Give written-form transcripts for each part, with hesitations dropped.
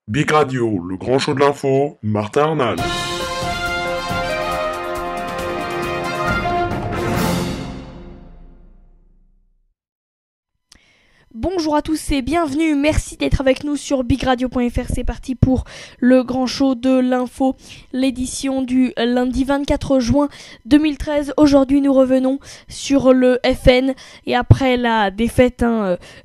Big Radio, le grand show de l'info, Martin Arnal. Bonjour à tous et bienvenue, merci d'être avec nous sur bigradio.fr, c'est parti pour le grand show de l'info, l'édition du lundi 24 juin 2013. Aujourd'hui nous revenons sur le FN et après la défaite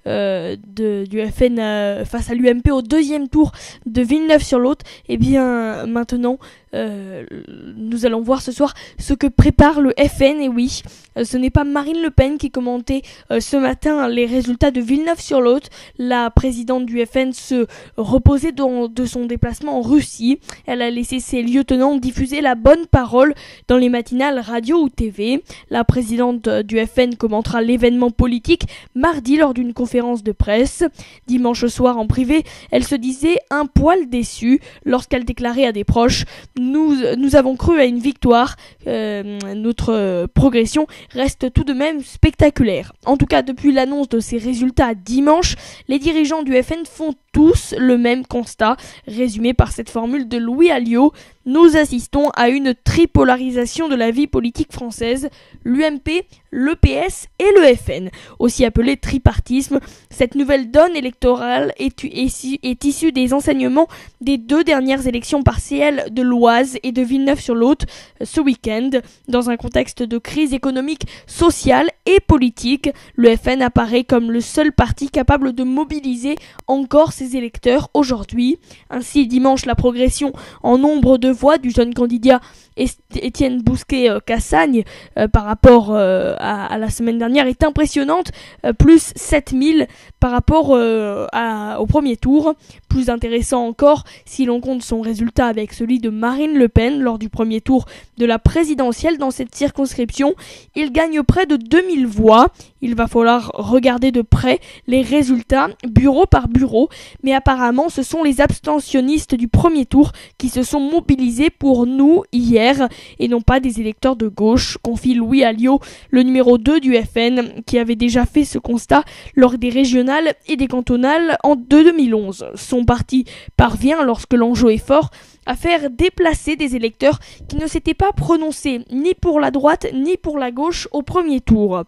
du FN face à l'UMP au deuxième tour de Villeneuve-sur-Lot, et bien maintenant nous allons voir ce soir ce que prépare le FN. Et oui, ce n'est pas Marine Le Pen qui commentait ce matin les résultats de Villeneuve-sur-Lot. La présidente du FN se reposait de son déplacement en Russie. Elle a laissé ses lieutenants diffuser la bonne parole dans les matinales radio ou TV. La présidente du FN commentera l'événement politique mardi lors d'une conférence de presse. Dimanche soir en privé, elle se disait un poil déçue lorsqu'elle déclarait à des proches: Nous avons cru à une victoire, notre progression reste tout de même spectaculaire. En tout cas, depuis l'annonce de ces résultats dimanche, les dirigeants du FN font tous le même constat, résumé par cette formule de Louis Alliot: nous assistons à une tripolarisation de la vie politique française, l'UMP, le PS et le FN, aussi appelé tripartisme. Cette nouvelle donne électorale est issue des enseignements des deux dernières élections partielles de l'Oise et de Villeneuve-sur-Lot ce week-end. Dans un contexte de crise économique, sociale et politique, le FN apparaît comme le seul parti capable de mobiliser encore ses électeurs aujourd'hui. Ainsi, dimanche, la progression en nombre de voix du jeune candidat Étienne Bousquet-Cassagne par rapport à la semaine dernière est impressionnante, plus 7000 par rapport au premier tour. Plus intéressant encore si l'on compte son résultat avec celui de Marine Le Pen lors du premier tour de la présidentielle dans cette circonscription. Il gagne près de 2000 voix. Il va falloir regarder de près les résultats bureau par bureau, mais apparemment ce sont les abstentionnistes du premier tour qui se sont mobilisés pour nous hier et non pas des électeurs de gauche, confie Louis Alliot, le numéro 2 du FN, qui avait déjà fait ce constat lors des régionales et des cantonales en 2011. Son parti parvient, lorsque l'enjeu est fort, à faire déplacer des électeurs qui ne s'étaient pas prononcés ni pour la droite ni pour la gauche au premier tour.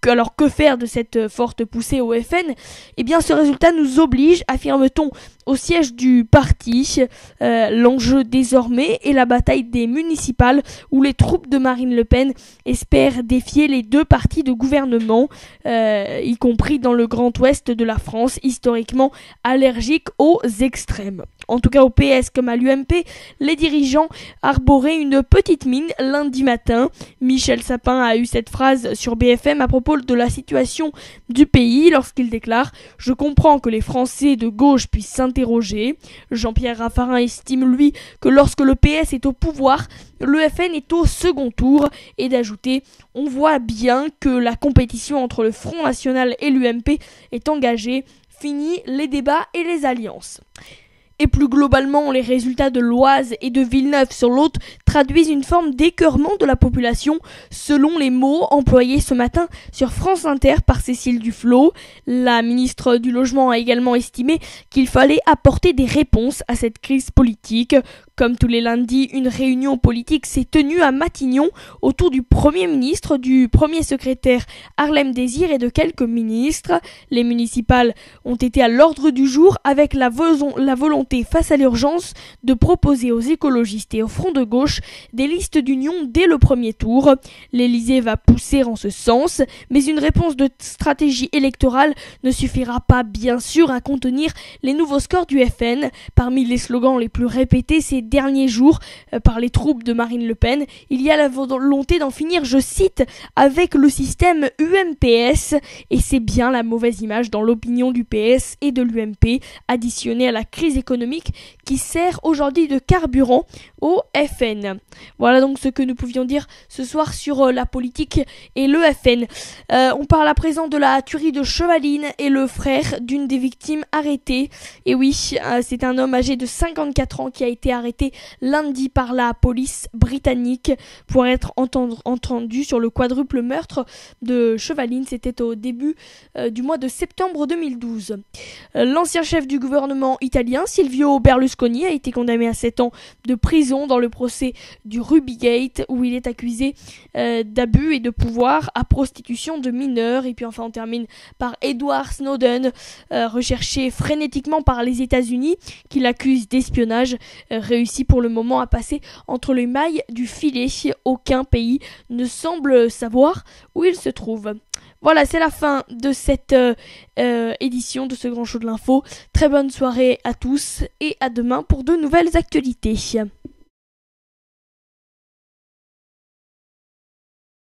Alors que faire de cette forte poussée au FN ? Eh bien, ce résultat nous oblige, affirme-t-on, au siège du parti. L'enjeu désormais est la bataille des municipales où les troupes de Marine Le Pen espèrent défier les deux partis de gouvernement, y compris dans le Grand Ouest de la France, historiquement allergique aux extrêmes. En tout cas, au PS comme à l'UMP, les dirigeants arboraient une petite mine lundi matin. Michel Sapin a eu cette phrase sur BFM à propos de la situation du pays lorsqu'il déclare: « Je comprends que les Français de gauche puissent s'interroger. » Jean-Pierre Raffarin estime, lui, que lorsque le PS est au pouvoir, le FN est au second tour, et d'ajouter: « On voit bien que la compétition entre le Front National et l'UMP est engagée. Fini les débats et les alliances. » Et plus globalement, les résultats de l'Oise et de Villeneuve-sur-Lot traduisent une forme d'écœurement de la population, selon les mots employés ce matin sur France Inter par Cécile Duflot. La ministre du Logement a également estimé qu'il fallait apporter des réponses à cette crise politique. Comme tous les lundis, une réunion politique s'est tenue à Matignon autour du Premier ministre, du Premier secrétaire Harlem Désir et de quelques ministres. Les municipales ont été à l'ordre du jour avec la volonté face à l'urgence de proposer aux écologistes et au Front de gauche des listes d'union dès le premier tour. L'Élysée va pousser en ce sens, mais une réponse de stratégie électorale ne suffira pas bien sûr à contenir les nouveaux scores du FN. Parmi les slogans les plus répétés ces derniers jours par les troupes de Marine Le Pen, il y a la volonté d'en finir, je cite, avec le système UMPS, et c'est bien la mauvaise image dans l'opinion du PS et de l'UMP, additionnée à la crise économique qui sert aujourd'hui de carburant au FN. Voilà donc ce que nous pouvions dire ce soir sur la politique et le FN. On parle à présent de la tuerie de Chevaline et le frère d'une des victimes arrêtées. Et oui, c'est un homme âgé de 54 ans qui a été arrêté arrêté lundi par la police britannique pour être entendu sur le quadruple meurtre de Chevaline. C'était au début du mois de septembre 2012. L'ancien chef du gouvernement italien, Silvio Berlusconi, a été condamné à 7 ans de prison dans le procès du Rubygate, où il est accusé d'abus et de pouvoir à prostitution de mineurs. Et puis enfin on termine par Edward Snowden, recherché frénétiquement par les États-Unis, qui l'accuse d'espionnage, réussi pour le moment à passer entre les mailles du filet. Aucun pays ne semble savoir où il se trouve. Voilà, c'est la fin de cette édition de ce grand show de l'info. Très bonne soirée à tous et à demain pour de nouvelles actualités.